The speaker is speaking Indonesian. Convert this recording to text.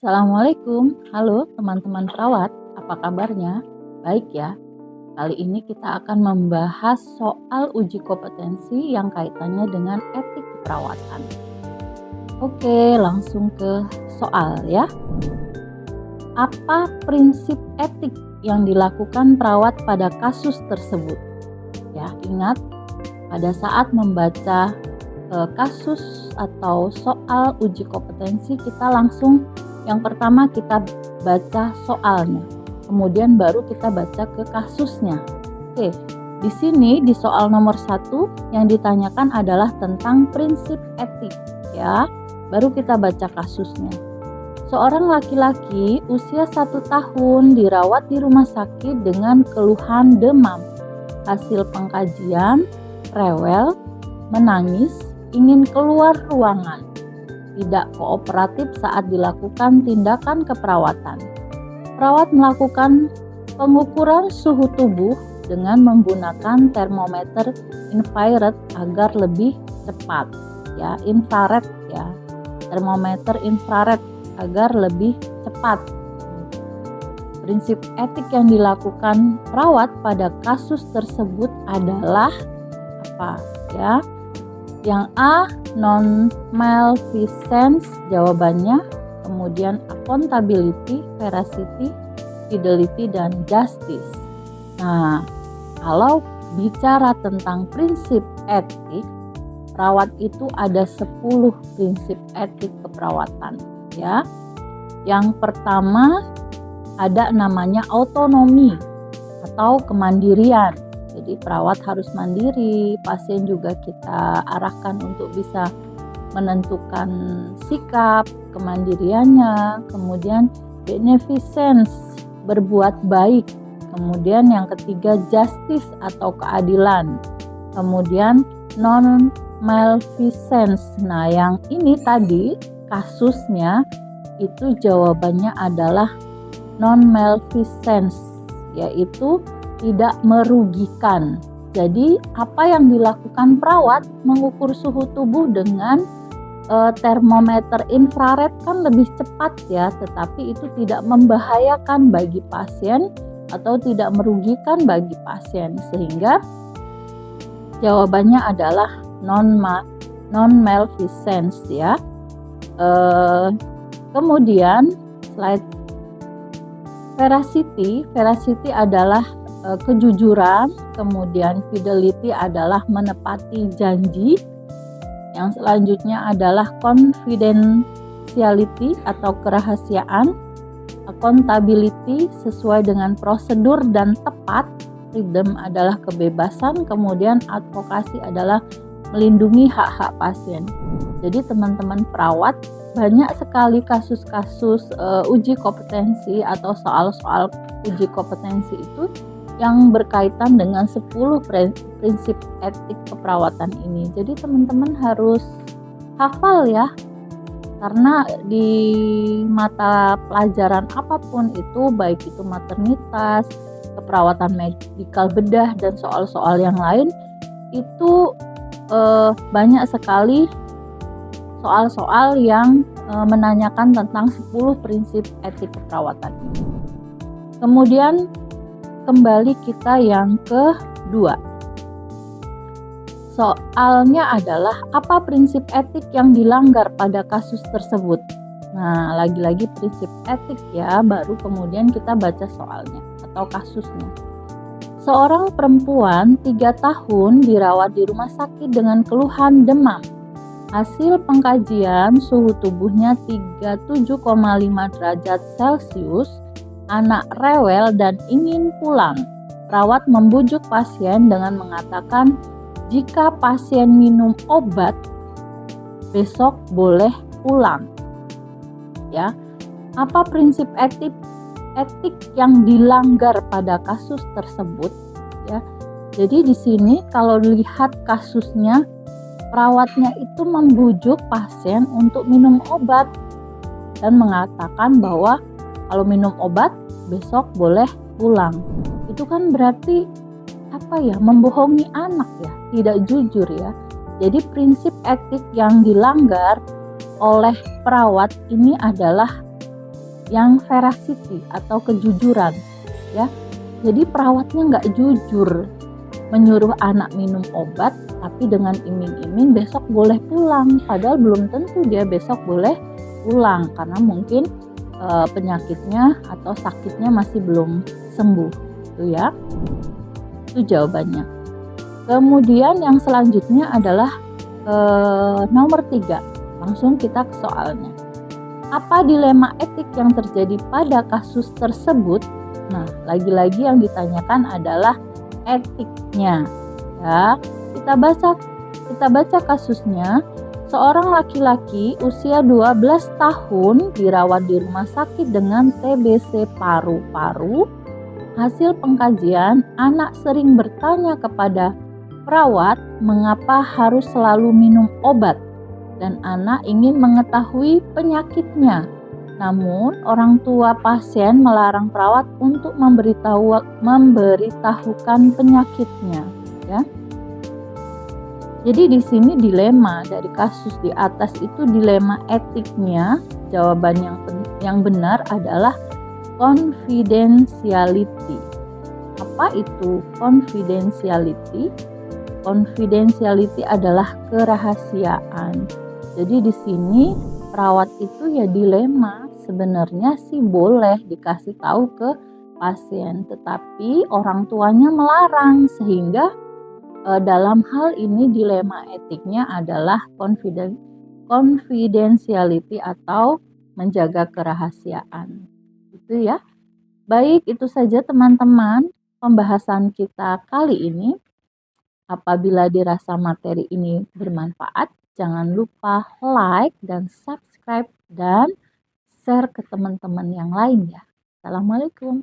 Assalamualaikum, halo teman-teman perawat, apa kabarnya? Baik ya, kali ini kita akan membahas soal uji kompetensi yang kaitannya dengan etik keperawatan. Oke, langsung ke soal ya. Apa prinsip etik yang dilakukan perawat pada kasus tersebut? Ya, ingat pada saat membaca kasus atau soal uji kompetensi kita langsung yang pertama kita baca soalnya, kemudian baru kita baca ke kasusnya. Oke, di sini di soal nomor 1 yang ditanyakan adalah tentang prinsip etik ya. Baru kita baca kasusnya. Seorang laki-laki usia 1 tahun dirawat di rumah sakit dengan keluhan demam. Hasil pengkajian, rewel, menangis, ingin keluar ruangan, tidak kooperatif saat dilakukan tindakan keperawatan. Perawat melakukan pengukuran suhu tubuh dengan menggunakan termometer infrared agar lebih cepat, ya, infrared ya. Termometer infrared agar lebih cepat. Prinsip etik yang dilakukan perawat pada kasus tersebut adalah apa, ya? Yang A, non-malfeasance jawabannya, kemudian accountability, veracity, fidelity, dan justice. Nah, kalau bicara tentang prinsip etik, perawat itu ada 10 prinsip etik keperawatan ya. Yang pertama ada namanya autonomi atau kemandirian. Jadi perawat harus mandiri, pasien juga kita arahkan untuk bisa menentukan sikap, kemandiriannya. Kemudian beneficence, berbuat baik. Kemudian yang ketiga justice atau keadilan. Kemudian non-malfeasance. Nah, yang ini tadi kasusnya itu jawabannya adalah non-malfeasance, yaitu tidak merugikan. Jadi apa yang dilakukan perawat mengukur suhu tubuh dengan termometer infrared kan lebih cepat ya, tetapi itu tidak membahayakan bagi pasien atau tidak merugikan bagi pasien, sehingga jawabannya adalah non-malfeasance ya. Kemudian slide veracity adalah kejujuran, kemudian fidelity adalah menepati janji. Yang selanjutnya adalah confidentiality atau kerahasiaan, accountability sesuai dengan prosedur dan tepat, freedom adalah kebebasan, kemudian advokasi adalah melindungi hak-hak pasien. Jadi teman-teman perawat, banyak sekali kasus-kasus uji kompetensi atau soal-soal uji kompetensi itu yang berkaitan dengan 10 prinsip etik keperawatan ini. Jadi teman-teman harus hafal ya, karena di mata pelajaran apapun itu, baik itu maternitas, keperawatan medikal bedah, dan soal-soal yang lain, itu banyak sekali soal-soal yang menanyakan tentang 10 prinsip etik keperawatan ini. Kemudian kembali kita yang kedua. Soalnya adalah apa prinsip etik yang dilanggar pada kasus tersebut. Nah, lagi-lagi prinsip etik ya, baru kemudian kita baca soalnya atau kasusnya. Seorang perempuan 3 tahun dirawat di rumah sakit dengan keluhan demam. Hasil pengkajian suhu tubuhnya 37,5 derajat Celcius, anak rewel dan ingin pulang. Perawat membujuk pasien dengan mengatakan, jika pasien minum obat, besok boleh pulang. Ya, apa prinsip etik yang dilanggar pada kasus tersebut? Ya, jadi di sini kalau lihat kasusnya, perawatnya itu membujuk pasien untuk minum obat dan mengatakan bahwa kalau minum obat besok boleh pulang. Itu kan berarti membohongi anak ya, tidak jujur ya. Jadi prinsip etik yang dilanggar oleh perawat ini adalah yang veracity atau kejujuran ya. Jadi perawatnya nggak jujur menyuruh anak minum obat, tapi dengan iming-iming besok boleh pulang, padahal belum tentu dia besok boleh pulang karena mungkin penyakitnya atau sakitnya masih belum sembuh. Itu ya, itu jawabannya. Kemudian yang selanjutnya adalah nomor 3. Langsung kita ke soalnya. Apa dilema etik yang terjadi pada kasus tersebut? Nah, lagi-lagi yang ditanyakan adalah etiknya. Ya, kita baca kasusnya. Seorang laki-laki usia 12 tahun dirawat di rumah sakit dengan TBC paru-paru. Hasil pengkajian, anak sering bertanya kepada perawat mengapa harus selalu minum obat, dan anak ingin mengetahui penyakitnya. Namun, orang tua pasien melarang perawat untuk memberitahukan penyakitnya, ya. Jadi di sini dilema dari kasus di atas itu dilema etiknya. Jawaban yang benar adalah confidentiality. Apa itu confidentiality? Confidentiality adalah kerahasiaan. Jadi di sini perawat itu ya dilema. Sebenarnya sih boleh dikasih tahu ke pasien, tetapi orang tuanya melarang, sehingga dalam hal ini dilema etiknya adalah confidentiality atau menjaga kerahasiaan. Itu ya. Baik, itu saja teman-teman pembahasan kita kali ini. Apabila dirasa materi ini bermanfaat, jangan lupa like dan subscribe dan share ke teman-teman yang lain ya. Assalamualaikum.